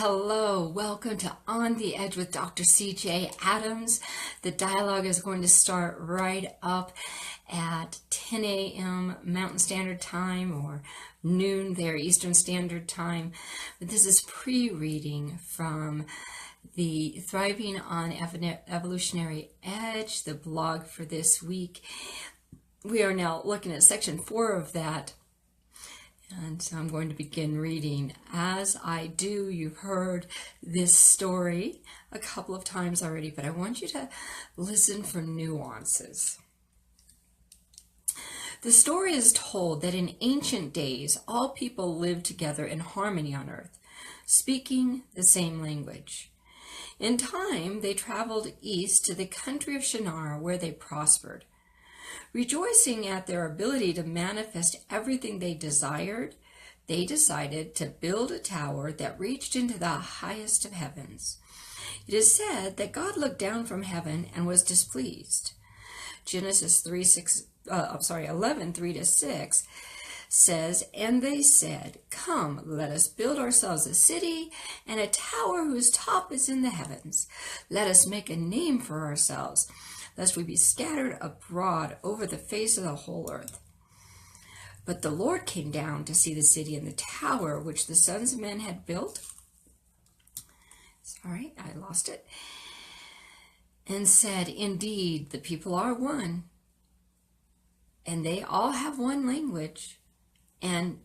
Hello, welcome to On the Edge with Dr. CeeJay Adams. The dialogue is going to start right up at 10 a.m. Mountain Standard Time or noon there Eastern Standard Time. But this is pre-reading from the Thriving on Evolutionary Edge, the blog for this week. We are now looking at section 4 of that. And so I'm going to begin reading. As I do, you've heard this story a couple of times already, but I want you to listen for nuances. The story is told that in ancient days, all people lived together in harmony on earth, speaking the same language. In time, they traveled east to the country of Shinar, where they prospered. Rejoicing at their ability to manifest everything they desired, they decided to build a tower that reached into the highest of heavens. It is said that God looked down from heaven and was displeased. Genesis 11, 3-6 says, "And they said, 'Come, let us build ourselves a city and a tower whose top is in the heavens. Let us make a name for ourselves, lest we be scattered abroad over the face of the whole earth.' But the Lord came down to see the city and the tower which the sons of men had built." Sorry, I lost it. "And said, 'Indeed, the people are one, and they all have one language. And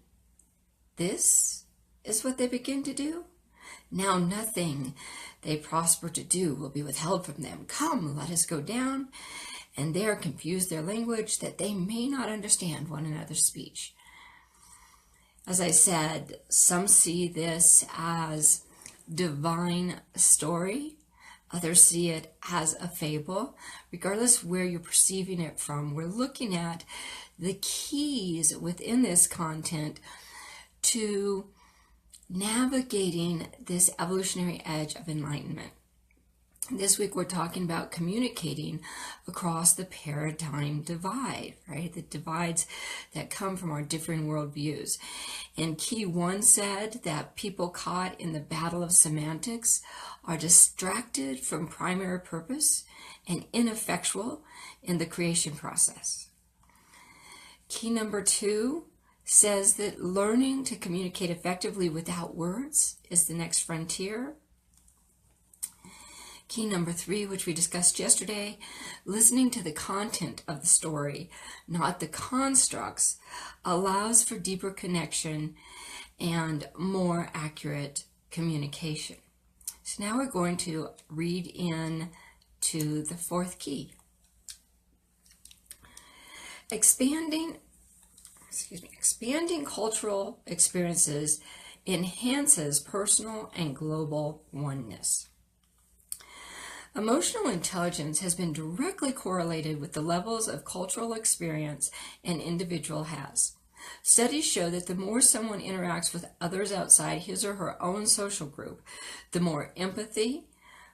this is what they begin to do. Now nothing they prosper to do will be withheld from them. Come, let us go down and there confuse their language, that they may not understand one another's speech.'" As I said, some see this as divine story. Others see it as a fable. Regardless where you're perceiving it from, we're looking at the keys within this content to navigating this evolutionary edge of enlightenment. This week we're talking about communicating across the paradigm divide, right? The divides that come from our different worldviews. And key 1 said that people caught in the battle of semantics are distracted from primary purpose and ineffectual in the creation process. Key number 2 says that learning to communicate effectively without words is the next frontier. Key number 3, which we discussed yesterday, listening to the content of the story, not the constructs, allows for deeper connection and more accurate communication. So now we're going to read in to the 4th key. Expanding cultural experiences enhances personal and global oneness. Emotional intelligence has been directly correlated with the levels of cultural experience an individual has. Studies show that the more someone interacts with others outside his or her own social group, the more empathy,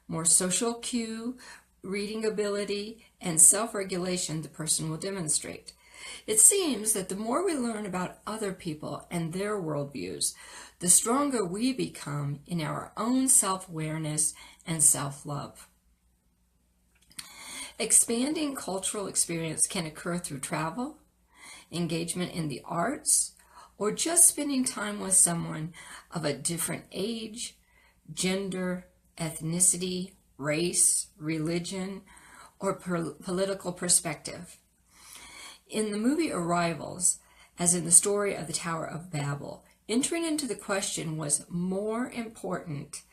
more social cue, reading ability, and self-regulation the person will demonstrate. It seems that the more we learn about other people and their worldviews, the stronger we become in our own self-awareness and self-love. Expanding cultural experience can occur through travel, engagement in the arts, or just spending time with someone of a different age, gender, ethnicity, race, religion, or political perspective. In the movie Arrivals, as in the story of the Tower of Babel, entering into the question was more important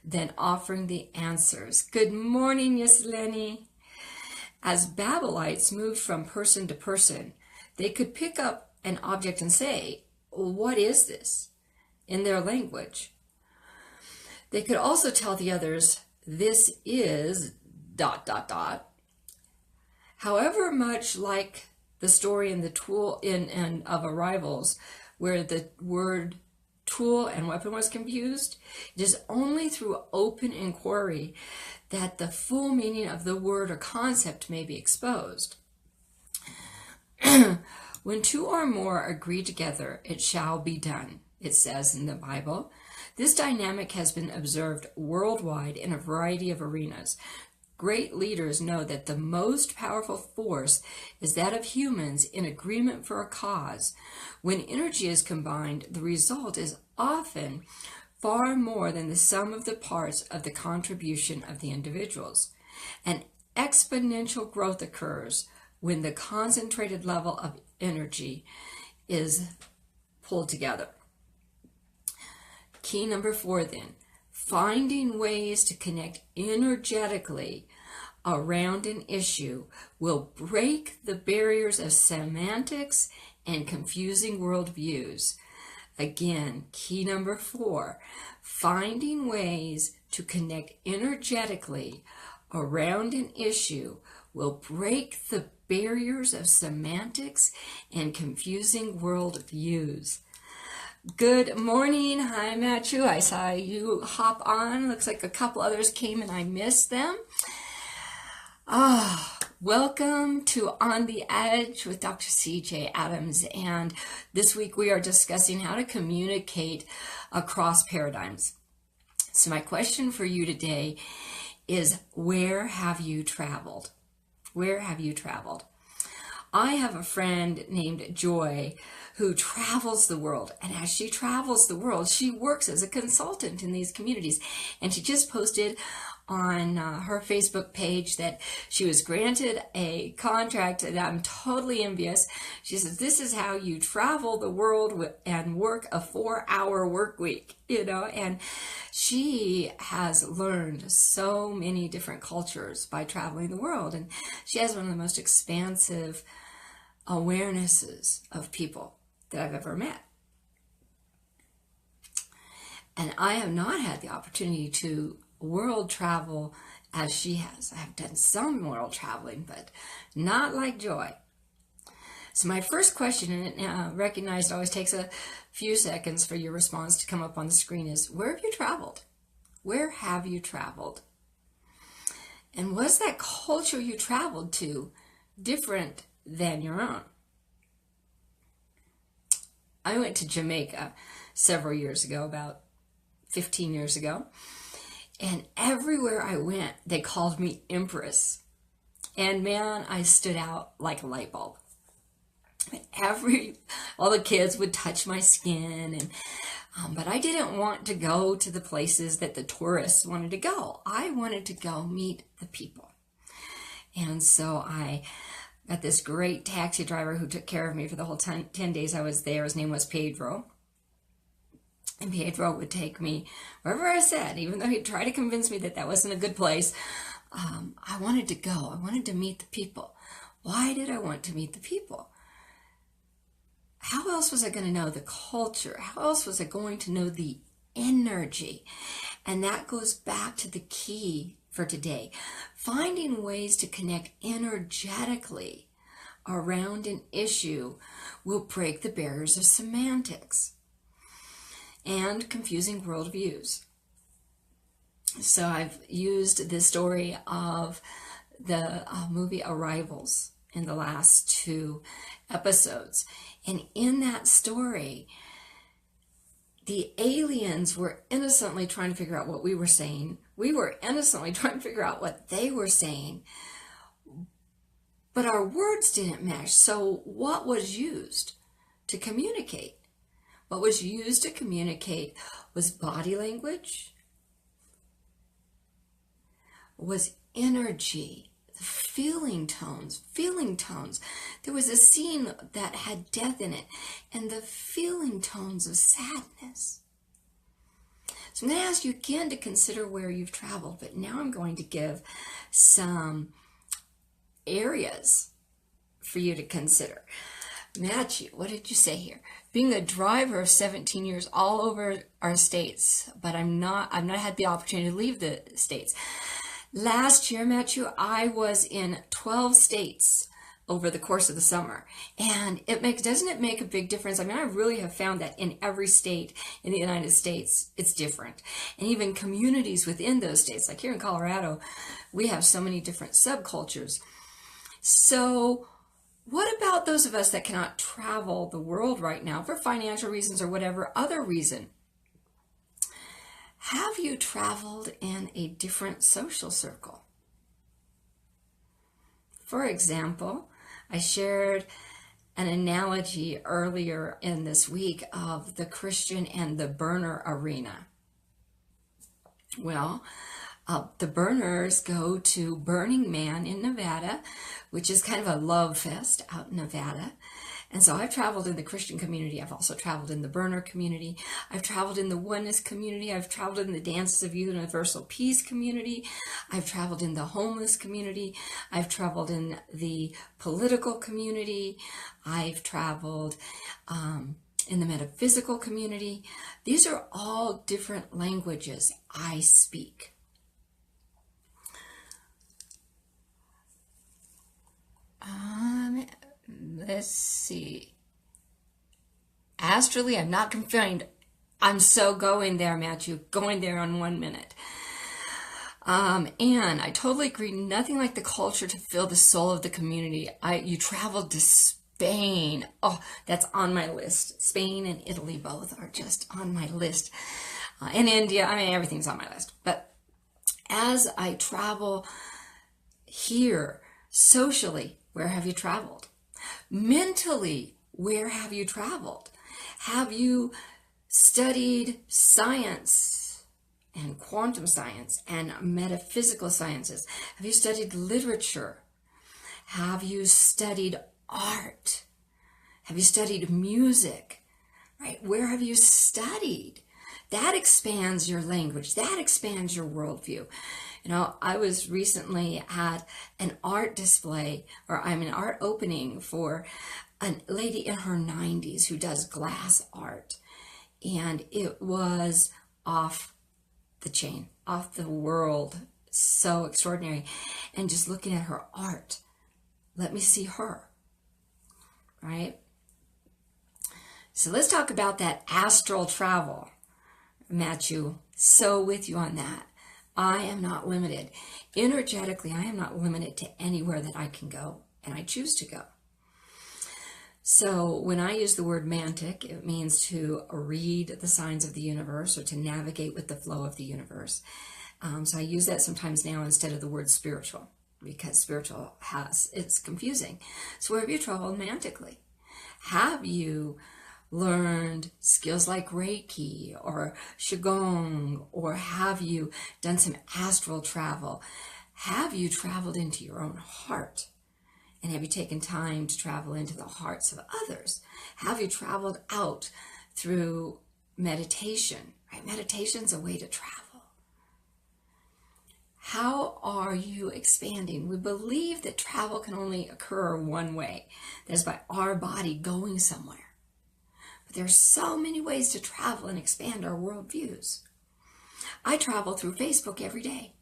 than offering the answers. Good morning, yes, Lenny. As Babelites moved from person to person, they could pick up an object and say, "What is this?" in their language. They could also tell the others, "This is ... However, much like the story in the tool of Arrivals, where the word tool and weapon was confused, it is only through open inquiry that the full meaning of the word or concept may be exposed. "When 2 or more agree together, it shall be done," it says in the Bible. This dynamic has been observed worldwide in a variety of arenas. Great leaders know that the most powerful force is that of humans in agreement for a cause. When energy is combined, the result is often far more than the sum of the parts of the contribution of the individuals. An exponential growth occurs when the concentrated level of energy is pulled together. Key number 4 then, finding ways to connect energetically around an issue will break the barriers of semantics and confusing worldviews. Again, key number 4, finding ways to connect energetically around an issue will break the barriers of semantics and confusing worldviews. Good morning. Hi, Matthew. I saw you hop on. Looks like a couple others came and I missed them. Welcome to On the Edge with Dr. CeeJay Adams. And this week we are discussing how to communicate across paradigms. So my question for you today is, where have you traveled? Where have you traveled? I have a friend named Joy who travels the world, and as she travels the world, she works as a consultant in these communities. And she just posted on her Facebook page that she was granted a contract, and I'm totally envious. She says, this is how you travel the world and work a 4-hour work week, and she has learned so many different cultures by traveling the world, and she has one of the most expansive awarenesses of people that I've ever met. And I have not had the opportunity to world travel as she has. I have done some world traveling, but not like Joy. So my first question, and recognize it always takes a few seconds for your response to come up on the screen, is, where have you traveled? Where have you traveled? And was that culture you traveled to different than your own? I went to Jamaica several years ago, about 15 years ago, and everywhere I went, they called me Empress. And man, I stood out like a light bulb. All the kids would touch my skin, and but I didn't want to go to the places that the tourists wanted to go. I wanted to go meet the people. And so I got this great taxi driver who took care of me for the whole 10 days I was there. His name was Pedro. And Pedro would take me wherever I said, even though he'd try to convince me that that wasn't a good place. I wanted to go. I wanted to meet the people. Why did I want to meet the people? How else was I going to know the culture? How else was I going to know the energy? And that goes back to the key for today. Finding ways to connect energetically around an issue will break the barriers of semantics and confusing worldviews. So I've used the story of the movie Arrivals in the last 2 episodes. And in that story, the aliens were innocently trying to figure out what we were saying. We were innocently trying to figure out what they were saying. But our words didn't mesh. So what was used to communicate? What was used to communicate was body language, was energy, the feeling tones. There was a scene that had death in it, and the feeling tones of sadness. So I'm going to ask you again to consider where you've traveled, but now I'm going to give some areas for you to consider. Matthew, what did you say here? Being a driver of 17 years all over our states, but I've not had the opportunity to leave the states. Last year, Matthew, I was in 12 states over the course of the summer. And doesn't it make a big difference? I mean, I really have found that in every state in the United States, it's different. And even communities within those states, like here in Colorado, we have so many different subcultures. So what about those of us that cannot travel the world right now for financial reasons or whatever other reason? Have you traveled in a different social circle? For example, I shared an analogy earlier in this week of the Christian and the burner arena. Well, the burners go to Burning Man in Nevada, which is kind of a love fest out in Nevada. And so I've traveled in the Christian community. I've also traveled in the burner community. I've traveled in the oneness community. I've traveled in the Dances of Universal Peace community. I've traveled in the homeless community. I've traveled in the political community. I've traveled in the metaphysical community. These are all different languages I speak. Let's see. Astrally, I'm not confined. I'm so going there, Matthew. Going there on 1 minute. And I totally agree. Nothing like the culture to fill the soul of the community. You traveled to Spain. Oh, that's on my list. Spain and Italy both are just on my list. And India. I mean, everything's on my list. But as I travel here, socially, where have you traveled? Mentally, where have you traveled? Have you studied science and quantum science and metaphysical sciences? Have you studied literature? Have you studied art? Have you studied music? Right? Where have you studied? That expands your language. That expands your worldview. You know, I was recently at an art display, art opening for a lady in her 90s who does glass art. And it was off the chain, off the world, so extraordinary. And just looking at her art, let me see her, right? So let's talk about that astral travel. Matthew, so with you on that. I am not limited. Energetically, I am not limited to anywhere that I can go, and I choose to go. So when I use the word mantic, it means to read the signs of the universe or to navigate with the flow of the universe. So I use that sometimes now instead of the word spiritual, because spiritual it's confusing. So where have you traveled mantically? Have you learned skills like Reiki or Qigong, or have you done some astral travel? Have you traveled into your own heart? And have you taken time to travel into the hearts of others? Have you traveled out through meditation? Right? Meditation's a way to travel. How are you expanding? We believe that travel can only occur one way. That is by our body going somewhere. There's so many ways to travel and expand our worldviews. I travel through Facebook every day,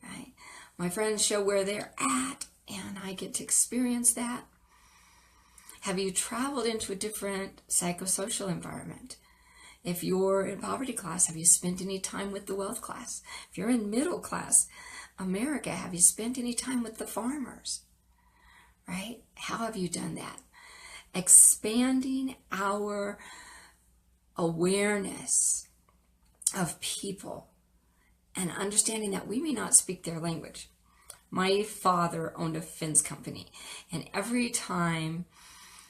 right? My friends show where they're at, and I get to experience that. Have you traveled into a different psychosocial environment? If you're in poverty class, have you spent any time with the wealth class? If you're in middle class America, have you spent any time with the farmers, right? How have you done that? Expanding our awareness of people and understanding that we may not speak their language. My father owned a fence company, and every time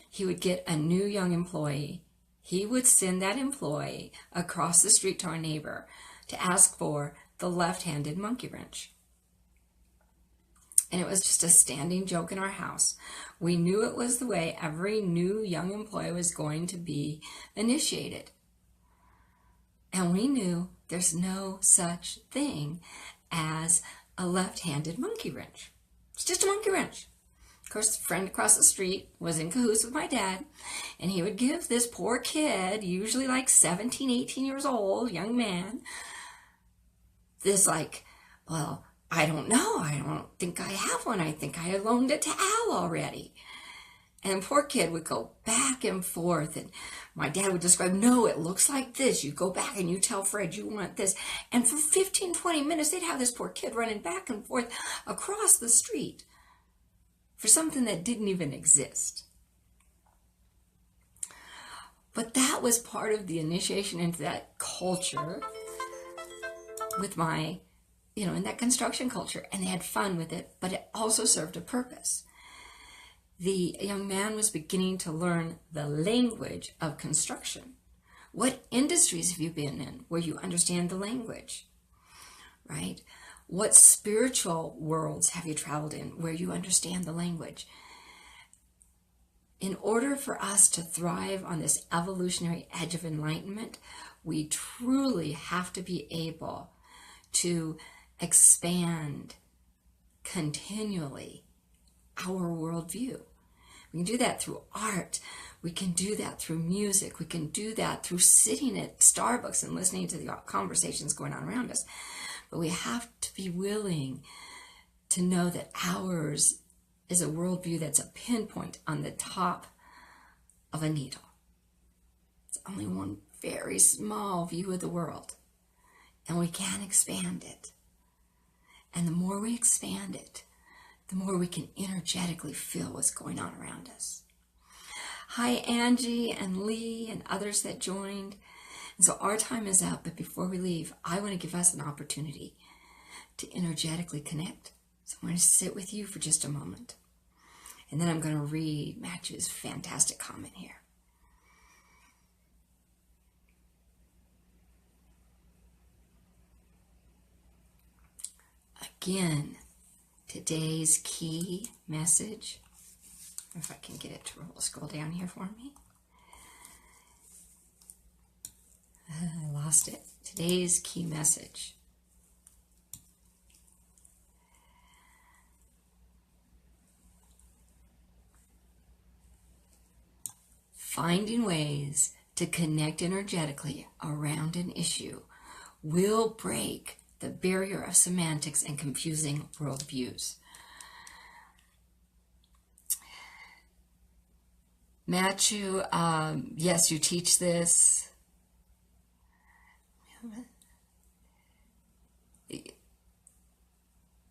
he would get a new young employee, he would send that employee across the street to our neighbor to ask for the left-handed monkey wrench. And it was just a standing joke in our house. We knew it was the way every new young employee was going to be initiated. And we knew there's no such thing as a left-handed monkey wrench. It's just a monkey wrench. Of course, the friend across the street was in cahoots with my dad, and he would give this poor kid, usually like 17, 18 years old, young man, this well, I don't know. I don't think I have one. I think I loaned it to Al already. And the poor kid would go back and forth. And my dad would describe, no, it looks like this. You go back and you tell Fred you want this. And for 15, 20 minutes, they'd have this poor kid running back and forth across the street for something that didn't even exist. But that was part of the initiation into that culture with my, in that construction culture, and they had fun with it, but it also served a purpose. The young man was beginning to learn the language of construction. What industries have you been in where you understand the language, right? What spiritual worlds have you traveled in where you understand the language? In order for us to thrive on this evolutionary edge of enlightenment, we truly have to be able to expand continually our worldview. We can do that through art. We can do that through music. We can do that through sitting at Starbucks and listening to the conversations going on around us. But we have to be willing to know that ours is a worldview that's a pinpoint on the top of a needle. It's only one very small view of the world, and we can expand it. And the more we expand it, the more we can energetically feel what's going on around us. Hi, Angie and Lee and others that joined. And so our time is up, but before we leave, I want to give us an opportunity to energetically connect. So I'm going to sit with you for just a moment. And then I'm going to read Matthew's fantastic comment here. Again, today's key message, if I can get it to scroll down here for me. I lost it. Today's key message. Finding ways to connect energetically around an issue will break the barrier of semantics and confusing worldviews. Matthew, yes, you teach this.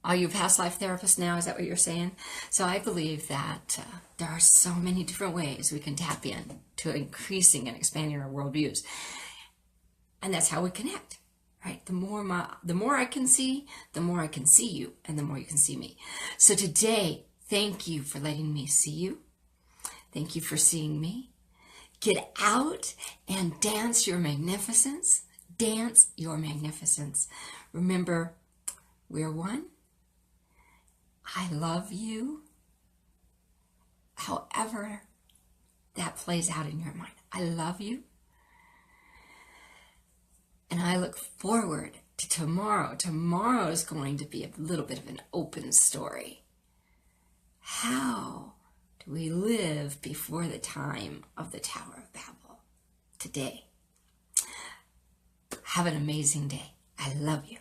Are you a past life therapist now? Is that what you're saying? So I believe that there are so many different ways we can tap in to increasing and expanding our worldviews. And that's how we connect, right? The more I can see, the more I can see you, and the more you can see me. So today, thank you for letting me see you. Thank you for seeing me. Get out and dance your magnificence. Dance your magnificence. Remember, we're one. I love you. However that plays out in your mind. I love you. And I look forward to tomorrow. Tomorrow is going to be a little bit of an open story. How do we live before the time of the Tower of Babel? Today. Have an amazing day. I love you.